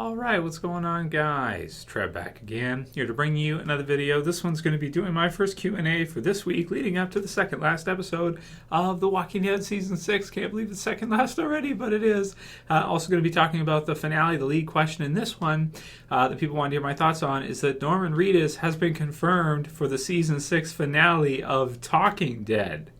Alright, what's going on, guys? Trev back again, here to bring you another video. This one's going to be doing my first Q&A for this week, leading up to the second last episode of The Walking Dead Season 6. Can't believe it's second last already, but it is. Also going to be talking about the finale. The lead question in this one that people want to hear my thoughts on is that Norman Reedus has been confirmed for the Season 6 finale of Talking Dead.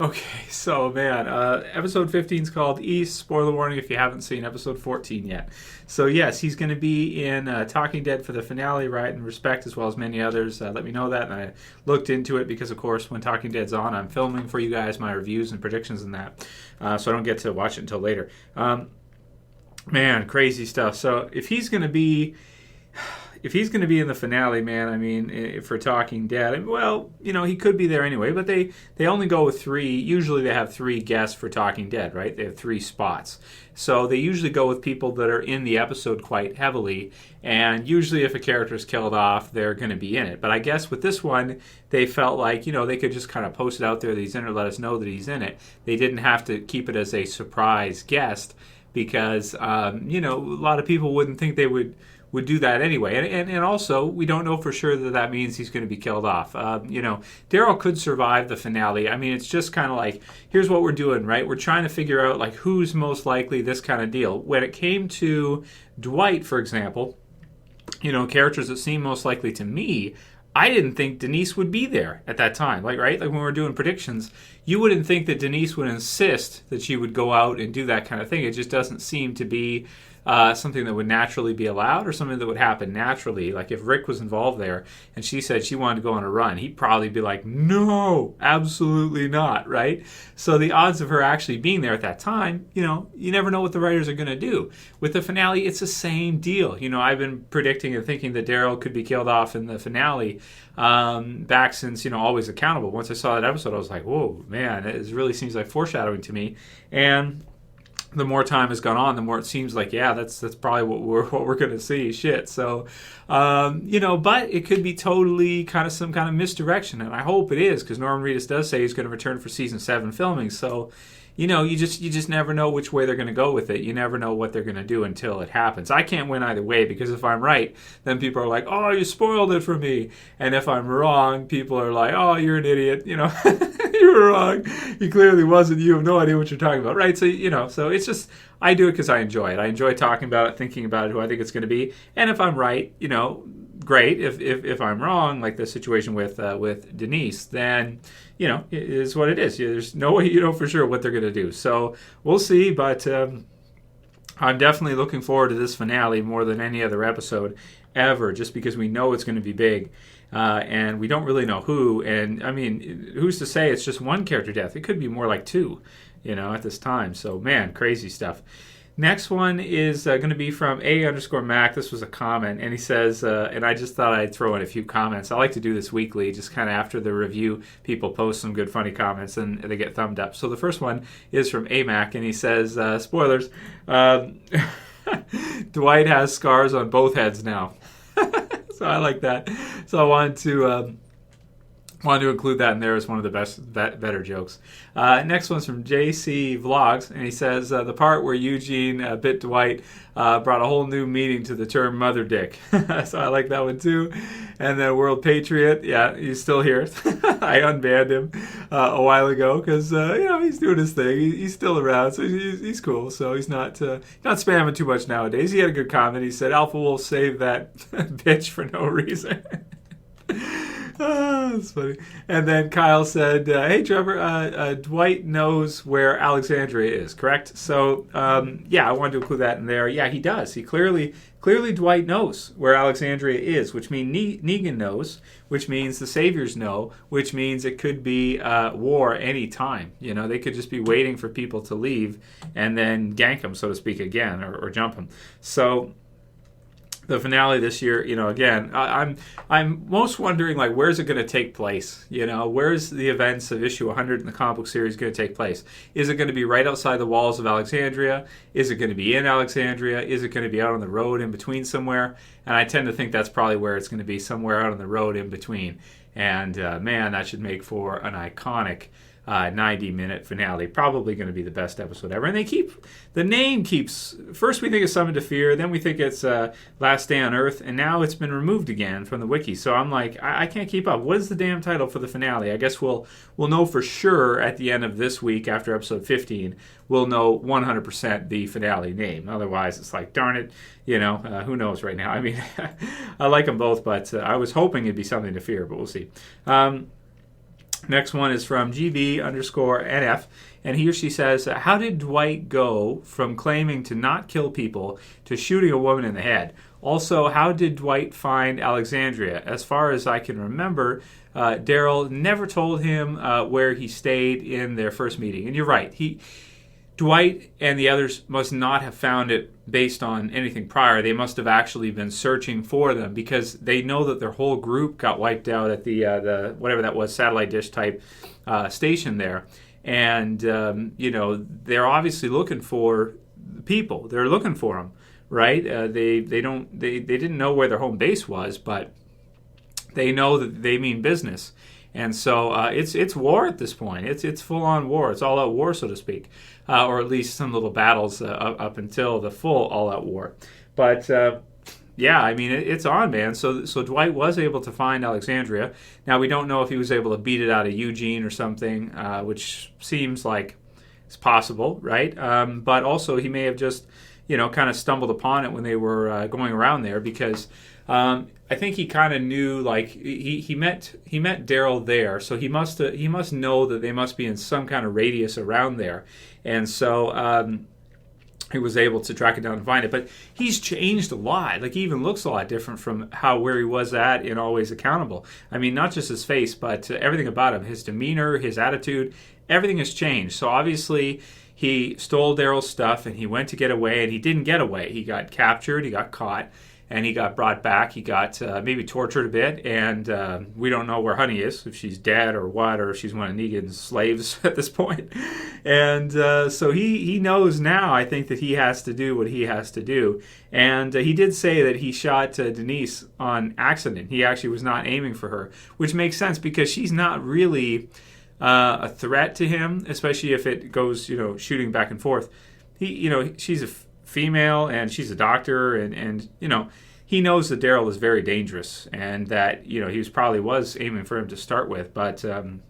Okay, so man, episode 15 is called East. Spoiler warning if you haven't seen episode 14 yet. So yes, he's going to be in Talking Dead for the finale, Riotnrespect, as well as many others. Let me know that, and I looked into it because, of course, when Talking Dead's on, I'm filming for you guys my reviews and predictions and that, so I don't get to watch it until later. Man, crazy stuff. So if he's going to be in the finale, man, I mean, for Talking Dead, well, you know, he could be there anyway, but they only go with three. Usually they have three guests for Talking Dead, right? They have three spots. So they usually go with people that are in the episode quite heavily, and usually if a character is killed off, they're going to be in it. But I guess with this one, they felt like, you know, they could just kind of post it out there that he's in it, or let us know that he's in it. They didn't have to keep it as a surprise guest because, you know, a lot of people wouldn't think they would do that anyway. And also, we don't know for sure that means he's going to be killed off. You know, Daryl could survive the finale. I mean, it's just kind of like, here's what we're doing, right? We're trying to figure out, like, who's most likely, this kind of deal. When it came to Dwight, for example, you know, characters that seem most likely to me, I didn't think Denise would be there at that time. Like, right? Like when we were doing predictions, you wouldn't think that Denise would insist that she would go out and do that kind of thing. It just doesn't seem to be something that would naturally be allowed, or something that would happen naturally. Like if Rick was involved there and she said she wanted to go on a run, he'd probably be like, no, absolutely not, right? So the odds of her actually being there at that time, you know, you never know what the writers are going to do. With the finale, it's the same deal. You know, I've been predicting and thinking that Daryl could be killed off in the finale back since, you know, Always Accountable. Once I saw that episode, I was like, whoa, man, it really seems like foreshadowing to me. And the more time has gone on, the more it seems like, yeah, that's probably what we're going to see. Shit. So, you know, but it could be totally kind of some kind of misdirection, and I hope it is, because Norman Reedus does say he's going to return for season 7 filming. So, you know, you just never know which way they're going to go with it. You never know what they're going to do until it happens. I can't win either way, because if I'm right, then people are like, oh, you spoiled it for me. And if I'm wrong, people are like, oh, you're an idiot. You know, you were wrong. He clearly wasn't. You have no idea what you're talking about, right? So, you know, so it's just, I do it because I enjoy it. I enjoy talking about it, thinking about it, who I think it's going to be. And if I'm right, you know, great. If I'm wrong, like the situation with Denise, then, you know, it is what it is. There's no way you know for sure what they're going to do. So we'll see, but I'm definitely looking forward to this finale more than any other episode ever, just because we know it's going to be big, and we don't really know who. And, I mean, who's to say it's just one character death? It could be more like two, you know, at this time. So, man, crazy stuff. Next one is going to be from A_Mac. This was a comment, and he says, and I just thought I'd throw in a few comments. I like to do this weekly, just kind of after the review, people post some good, funny comments, and they get thumbed up. So the first one is from AMac, and he says, spoilers, Dwight has scars on both heads now. So I like that. So I wanted to include that in there as one of the better jokes. Next one's from Jasey Vlogs, and he says, the part where Eugene bit Dwight brought a whole new meaning to the term mother dick. So I like that one too. And then World Patriot, yeah, he's still here. I unbanned him a while ago because, you know, he's doing his thing. He's still around, so he's cool. So he's not spamming too much nowadays. He had a good comment. He said, Alpha will save that bitch for no reason. That's funny. And then Kyle said, hey, Trevor, Dwight knows where Alexandria is, correct? So, yeah, I wanted to include that in there. Yeah, he does. He clearly Dwight knows where Alexandria is, which means Negan knows, which means the Saviors know, which means it could be war any time. You know, they could just be waiting for people to leave and then gank them, so to speak, again, or jump them. So the finale this year, you know, again, I'm most wondering, like, where's it going to take place? You know, where's the events of issue 100 in the comic book series going to take place? Is it going to be right outside the walls of Alexandria? Is it going to be in Alexandria? Is it going to be out on the road in between somewhere? And I tend to think that's probably where it's going to be, somewhere out on the road in between. And man, that should make for an iconic 90-minute finale. Probably going to be the best episode ever. And the name keeps, first we think it's Summon to Fear, then we think it's Last Day on Earth, and now it's been removed again from the wiki. So I'm like, I can't keep up. What is the damn title for the finale? I guess we'll know for sure at the end of this week after episode 15. We'll know 100% the finale name. Otherwise, it's like, darn it, who knows right now? I mean, I like them both, but I was hoping it'd be Something to Fear, but we'll see. Next one is from GB_NF, and he or she says, how did Dwight go from claiming to not kill people to shooting a woman in the head? Also, how did Dwight find Alexandria? As far as I can remember, Daryl never told him where he stayed in their first meeting. And you're right, Dwight and the others must not have found it based on anything prior. They must have actually been searching for them because they know that their whole group got wiped out at the whatever that was, satellite dish type station there. And, they're obviously looking for people. They're looking for them, right? They didn't know where their home base was, but they know that they mean business. And so it's war at this point. It's full-on war. It's all-out war, so to speak, or at least some little battles up until the full all-out war. But yeah, I mean it's on, man. So Dwight was able to find Alexandria. Now we don't know if he was able to beat it out of Eugene or something, which seems like it's possible, right? But also he may have just kind of stumbled upon it when they were going around there because. I think he kind of knew, like he met Daryl there, so he must know that they must be in some kind of radius around there, and so he was able to track it down and find it. But he's changed a lot. Like he even looks a lot different from where he was at in Always Accountable. I mean, not just his face, but everything about him, his demeanor, his attitude, everything has changed. So obviously he stole Daryl's stuff and he went to get away, and he didn't get away. He got captured, he got caught. And he got brought back. He got maybe tortured a bit, and we don't know where Honey is, if she's dead or what, or if she's one of Negan's slaves at this point. And so he knows now, I think, that he has to do what he has to do. And he did say that he shot Denise on accident. He actually was not aiming for her, which makes sense because she's not really a threat to him, especially if it goes, shooting back and forth. She's a female and she's a doctor, and he knows that Daryl is very dangerous and that he was aiming for him to start with, but the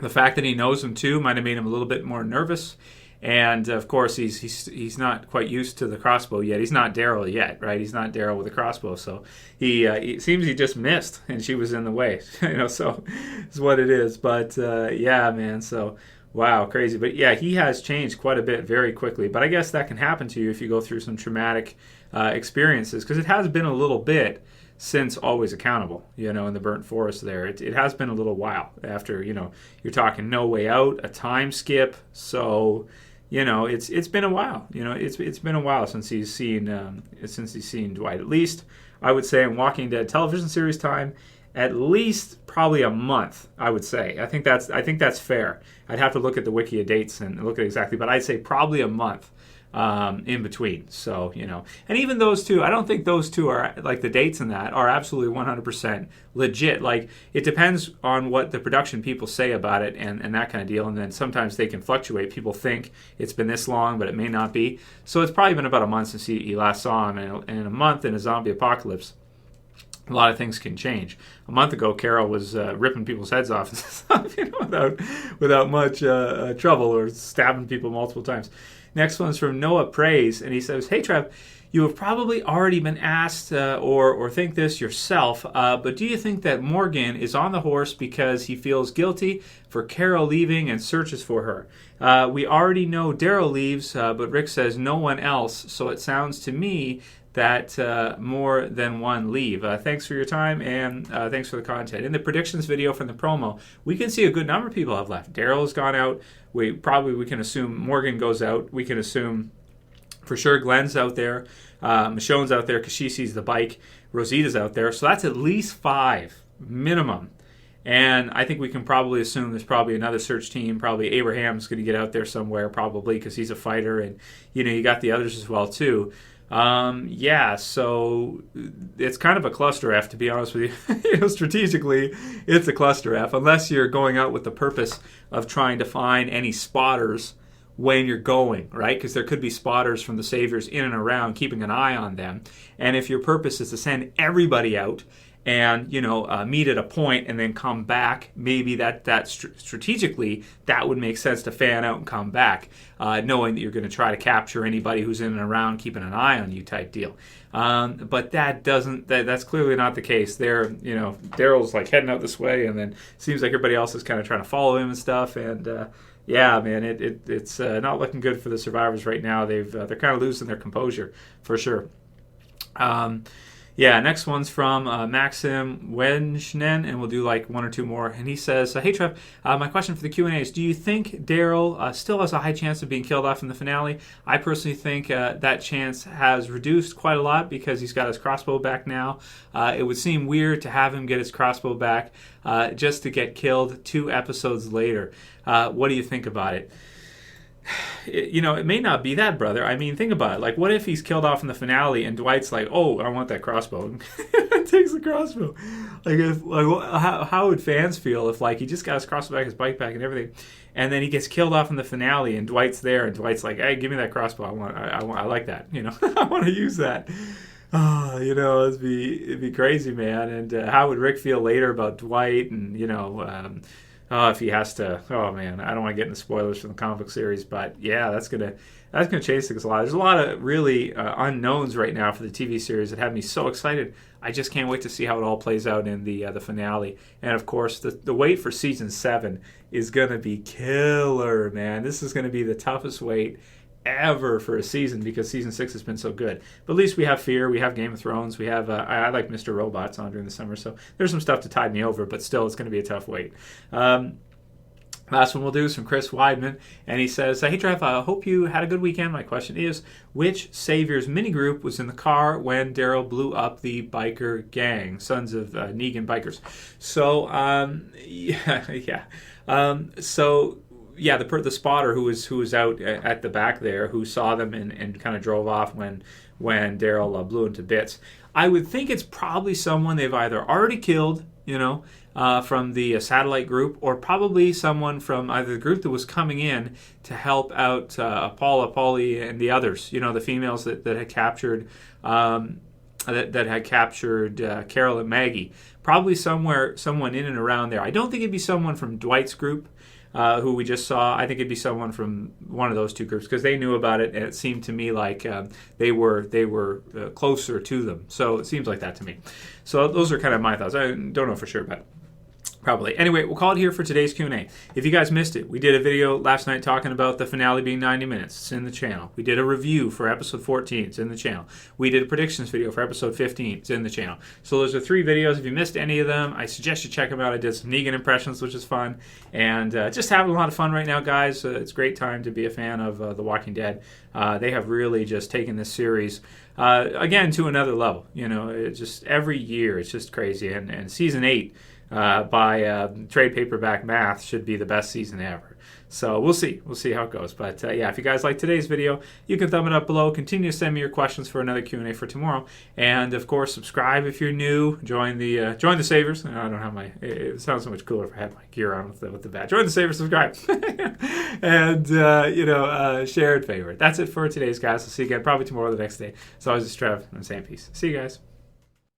fact that he knows him too might have made him a little bit more nervous. And of course he's not quite used to the crossbow yet. He's not Daryl yet, right? He's not Daryl with a crossbow, so it seems he just missed and she was in the way. So it's what it is. But yeah, man, so wow, crazy. But yeah, he has changed quite a bit very quickly. But I guess that can happen to you if you go through some traumatic experiences, because it has been a little bit since Always Accountable, in the Burnt Forest there. It has been a little while after, you're talking No Way Out, a time skip. So, it's been a while. It's been a while since he's seen Dwight. At least I would say in Walking Dead television series time, at least probably a month, I would say. I think that's fair. I'd have to look at the wiki of dates and look at exactly, but I'd say probably a month in between. So, and even those two, I don't think those two are, like the dates and that, are absolutely 100% legit. Like, it depends on what the production people say about it and that kind of deal, and then sometimes they can fluctuate. People think it's been this long, but it may not be. So it's probably been about a month since he last saw him, and in a month in a zombie apocalypse, a lot of things can change. A month ago, Carol was ripping people's heads off and stuff, without much trouble, or stabbing people multiple times. Next one's from Noah Praise, and he says, "Hey Trev, you have probably already been asked or think this yourself, but do you think that Morgan is on the horse because he feels guilty for Carol leaving and searches for her? We already know Daryl leaves, but Rick says no one else, so it sounds to me that more than one leave. Thanks for your time, and thanks for the content. In the predictions video from the promo, we can see a good number of people have left. Daryl's gone out. We can assume Morgan goes out. We can assume for sure Glenn's out there. Michonne's out there because she sees the bike. Rosita's out there. So that's at least 5 minimum. And I think we can probably assume there's probably another search team. Probably Abraham's going to get out there somewhere, probably, because he's a fighter. And, you got the others as well, too. Yeah, so it's kind of a cluster F, to be honest with you. Strategically, it's a cluster F, unless you're going out with the purpose of trying to find any spotters when you're going, right? Because there could be spotters from the Saviors in and around, keeping an eye on them. And if your purpose is to send everybody out and meet at a point and then come back, maybe strategically that would make sense to fan out and come back, knowing that you're going to try to capture anybody who's in and around, keeping an eye on you type deal. But that's clearly not the case. Daryl's like heading out this way, and then seems like everybody else is kind of trying to follow him and stuff. And yeah, man, it's not looking good for the survivors right now. They're kind of losing their composure for sure. Yeah, next one's from Maxim Wenschnen, and we'll do like one or two more. And he says, hey, Trev, my question for the Q&A is, do you think Daryl still has a high chance of being killed off in the finale? I personally think that chance has reduced quite a lot because he's got his crossbow back now. It would seem weird to have him get his crossbow back just to get killed 2 episodes later. What do you think about it? It may not be that, brother. I mean, think about it. Like, what if he's killed off in the finale and Dwight's like, oh, I want that crossbow, and takes the crossbow? How would fans feel if, like, he just got his crossbow back, his bike back, and everything, and then he gets killed off in the finale and Dwight's there, and Dwight's like, hey, give me that crossbow. I like that. I want to use that. Oh, it'd be crazy, man. And how would Rick feel later about Dwight and if he has to, oh man, I don't want to get into spoilers from the comic book series, but yeah, that's gonna chase things a lot. There's a lot of really unknowns right now for the TV series that have me so excited. I just can't wait to see how it all plays out in the finale. And of course, the wait for season 7 is gonna be killer, man. This is gonna be the toughest wait ever for a season because season 6 has been so good. But at least we have Fear, we have Game of Thrones, we have I like Mr. Robot's on during the summer, so there's some stuff to tide me over, but still it's going to be a tough wait. Last one we'll do is from Chris Weidman, and he says, hey Trev, I hope you had a good weekend. My question is, which Saviors mini group was in the car when Daryl blew up the biker gang, Sons of Negan bikers? So the spotter who was out at the back there, who saw them and kind of drove off when Daryl blew into bits. I would think it's probably someone they've either already killed, from the satellite group, or probably someone from either the group that was coming in to help out Paula, Polly, and the others. The females that had captured that had captured Carol and Maggie. Probably someone in and around there. I don't think it'd be someone from Dwight's group, who we just saw. I think it'd be someone from one of those 2 groups because they knew about it, and it seemed to me like they were closer to them. So it seems like that to me. So those are kind of my thoughts. I don't know for sure, but probably. Anyway, we'll call it here for today's Q&A. If you guys missed it, we did a video last night talking about the finale being 90 minutes. It's in the channel. We did a review for episode 14. It's in the channel. We did a predictions video for episode 15. It's in the channel. So those are 3 videos. If you missed any of them, I suggest you check them out. I did some Negan impressions, which is fun. And just having a lot of fun right now, guys. It's a great time to be a fan of The Walking Dead. They have really just taken this series, again, to another level. It's just every year, it's just crazy. And season 8, by trade paperback math, should be the best season ever. So we'll see how it goes. But if you guys like today's video, you can thumb it up below. Continue to send me your questions for another Q&A for tomorrow, and of course subscribe if you're new. Join the Saviors. I don't have my. It sounds so much cooler if I had my gear on with the badge. Join the Saviors. Subscribe, and share and favorite. That's it for today's guys. I'll see you again probably tomorrow or the next day. As always, it's Trev. I'm saying peace. See you guys.